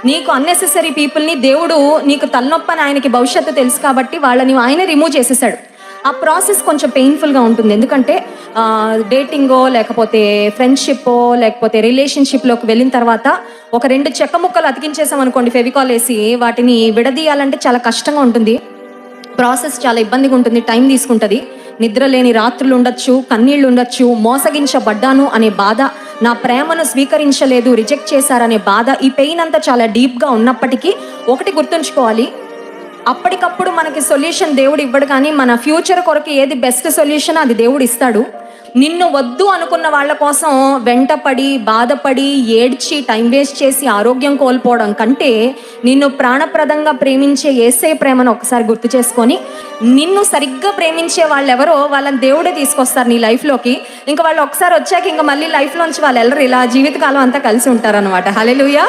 నీకు అన్నెసెసరీ పీపుల్ని దేవుడు నీకు తలనొప్పని ఆయనకి భవిష్యత్తు తెలుసు కాబట్టి వాళ్ళని ఆయన రిమూవ్ చేసేసాడు. ఆ ప్రాసెస్ కొంచెం పెయిన్ఫుల్గా ఉంటుంది. ఎందుకంటే డేటింగో లేకపోతే ఫ్రెండ్షిప్పో లేకపోతే రిలేషన్షిప్లోకి వెళ్ళిన తర్వాత ఒక 2 చెక్క ముక్కలు అతికించేసాం అనుకోండి ఫెవికాల్ వేసి, వాటిని విడదీయాలంటే చాలా కష్టంగా ఉంటుంది. ప్రాసెస్ చాలా ఇబ్బందిగా ఉంటుంది, టైం తీసుకుంటుంది. నిద్ర లేని రాత్రులు ఉండొచ్చు, కన్నీళ్ళు ఉండొచ్చు, మోసగించబడ్డాను అనే బాధ, నా ప్రేమను స్వీకరించలేదు, రిజెక్ట్ చేశారనే బాధ, ఈ పెయిన్ అంతా చాలా డీప్గా ఉన్నప్పటికీ ఒకటి గుర్తుంచుకోవాలి, అప్పటికప్పుడు మనకి సొల్యూషన్ దేవుడు ఇవ్వడు, కానీ మన ఫ్యూచర్ కొరకు ఏది బెస్ట్ సొల్యూషన్ అది దేవుడు ఇస్తాడు. నిన్ను వద్దు అనుకున్న వాళ్ళ కోసం వెంటపడి బాధపడి ఏడ్చి టైం వేస్ట్ చేసి ఆరోగ్యం కోల్పోవడం కంటే నిన్ను ప్రాణప్రదంగా ప్రేమించే యేసే ప్రేమను ఒకసారి గుర్తు చేసుకొని, నిన్ను సరిగ్గా ప్రేమించే వాళ్ళు ఎవరో వాళ్ళని దేవుడే తీసుకొస్తారు నీ లైఫ్లోకి. ఇంకా వాళ్ళు ఒకసారి వచ్చాక ఇంకా మళ్ళీ లైఫ్లోంచి వాళ్ళు వెళ్ళరు, ఇలా జీవితకాలం అంతా కలిసి ఉంటారనమాట. హల్లెలూయా.